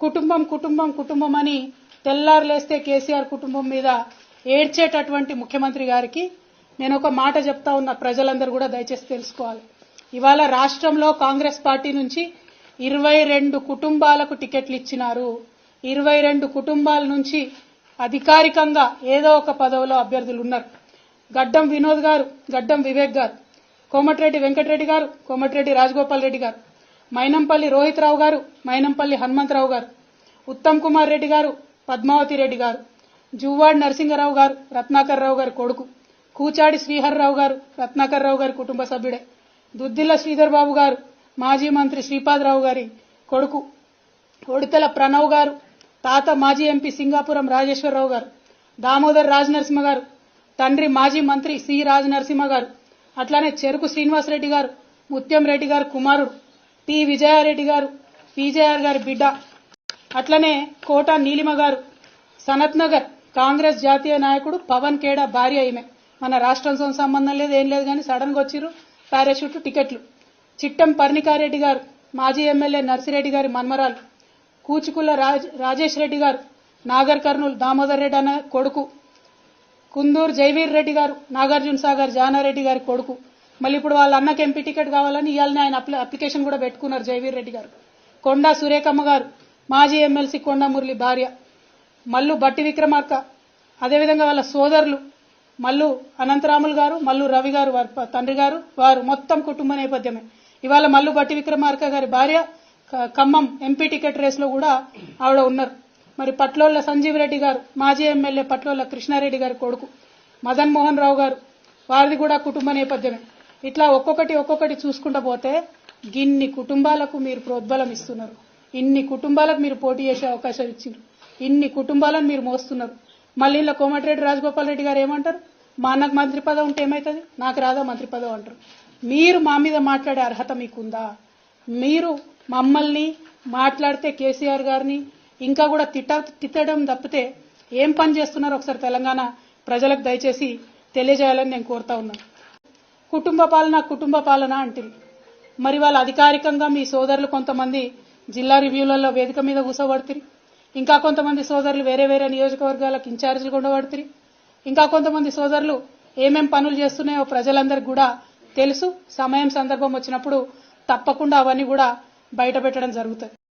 కుటుంబం కుటుంబం కుటుంబం అని తెల్లారులేస్తే కేసీఆర్ కుటుంబం మీద ఏడ్చేటటువంటి ముఖ్యమంత్రి గారికి నేను ఒక మాట చెప్తా ఉన్నా, ప్రజలందరూ కూడా దయచేసి తెలుసుకోవాలి. ఇవాళ రాష్ట్రంలో కాంగ్రెస్ పార్టీ నుంచి 22 కుటుంబాలకు టికెట్లు ఇచ్చినారు. 22 కుటుంబాల నుంచి అధికారికంగా ఏదో ఒక పదవిలో అభ్యర్థులు ఉన్నారు. గడ్డం వినోద్ గారు, గడ్డం వివేక్ గారు, కోమటిరెడ్డి వెంకటరెడ్డి గారు, కోమటిరెడ్డి రాజగోపాల్ రెడ్డి గారు, మైనంపల్లి రోహిత్ రావు గారు, మైనంపల్లి హనుమంతరావు గారు, ఉత్తమ్ కుమార్ రెడ్డి గారు, పద్మావతి రెడ్డి గారు, జువ్వాడి నరసింగరావు గారు, రత్నాకర్ రావు గారి కొడుకు, కూచాడి శ్రీహర్రావు గారు, రత్నాకర్ రావు గారి కుటుంబ సభ్యుడే, దుద్దిల్ల శ్రీధర్ బాబు గారు, మాజీ మంత్రి శ్రీపాదరావు గారి కొడుకు, ఒడితెల ప్రణవ్ గారు, తాత మాజీ ఎంపీ సింగాపురం రాజేశ్వరరావు గారు, దామోదర్ రాజనరసింహ గారు, తండ్రి మాజీ మంత్రి సి రాజనరసింహ గారు, అట్లానే చెరుకు శ్రీనివాసరెడ్డి గారు, ముత్యం రెడ్డి గారు కుమారుడు, టి విజయారెడ్డి గారు, పీజేఆర్ గారి బిడ్డ, అట్లనే కోట నీలిమ గారు, సనత్ నగర్ కాంగ్రెస్ జాతీయ నాయకుడు పవన్ ఖేడా భార్య ఈమె. మన రాష్ట్రంతో సంబంధం లేదు, ఏం లేదు, కానీ సడన్ గా వచ్చిర్రు పారాషూట్ టికెట్లు. చిట్టం పర్ణికారెడ్డి గారు, మాజీ ఎమ్మెల్యే నర్సిరెడ్డి గారి మన్మరాలు, కూచుకుల్ల రాజేష్ రెడ్డి గారు, నాగర్ కర్నూలు దామోదర్ రెడ్డి అన్న కొడుకు, కుందూరు జైవీర్ రెడ్డి గారు, నాగార్జున సాగర్ జానారెడ్డి గారి కొడుకు. మళ్ళీ ఇప్పుడు వాళ్ళ అన్నకి ఎంపీ టికెట్ కావాలని ఇవాళనే ఆయన అప్లికేషన్ కూడా పెట్టుకున్నారు జైవీర్ రెడ్డి గారు. కొండా సురేఖమ్మ గారు, మాజీ ఎమ్మెల్సీ కొండా మురళి భార్య, మల్లు బట్టి విక్రమార్క, అదేవిధంగా వాళ్ళ సోదరులు మల్లు అనంతరాములు గారు, మల్లు రవి గారు, వారి తండ్రి గారు, వారు మొత్తం కుటుంబ నేపథ్యమే. ఇవాళ మల్లు బట్టి విక్రమార్క గారి భార్య ఖమ్మం ఎంపీ టికెట్ రేసులో కూడా ఆవిడ ఉన్నారు. మరి పట్లోళ్ల సంజీవ్ రెడ్డి గారు, మాజీ ఎమ్మెల్యే పట్లోళ్ల కృష్ణారెడ్డి గారి కొడుకు, మదన్ మోహన్ రావు గారు, వారిది కూడా కుటుంబ నేపథ్యమే. ఇట్లా ఒక్కొక్కటి చూసుకుంటూ పోతే గిన్ని కుటుంబాలకు మీరు ప్రోద్బలం ఇస్తున్నారు, ఇన్ని కుటుంబాలకు మీరు పోటీ చేసే అవకాశం ఇచ్చారు, ఇన్ని కుటుంబాలను మీరు మోస్తున్నారు. మళ్ళీ ఇలా కోమటిరెడ్డి రాజగోపాల్ రెడ్డి గారు ఏమంటారు, మా అన్నకు మంత్రి పదవి ఉంటే ఏమవుతుంది, నాకు రాదా మంత్రి పదవి అంటారు. మీరు మా మీద మాట్లాడే అర్హత మీకుందా? మీరు మమ్మల్ని మాట్లాడితే కేసీఆర్ గారిని ఇంకా కూడా తిట్టడం తప్పితే ఏం పని చేస్తున్నారో ఒకసారి తెలంగాణ ప్రజలకు దయచేసి తెలియజేయాలని నేను కోరుతా ఉన్నాను. కుటుంబ పాలన అంటుంది. మరి వాళ్ళు అధికారికంగా మీ సోదరులు కొంతమంది జిల్లా రివ్యూలలో వేదిక మీద కూర్చోబడుతుంది, ఇంకా కొంతమంది సోదరులు వేరే వేరే నియోజకవర్గాలకు ఇన్ఛార్జీలు ఉండబడుతుంది, ఇంకా కొంతమంది సోదరులు ఏమేం పనులు చేస్తున్నాయో ప్రజలందరికీ కూడా తెలుసు. సమయం సందర్భం వచ్చినప్పుడు తప్పకుండా అవన్నీ కూడా బయట పెట్టడం జరుగుతుంది.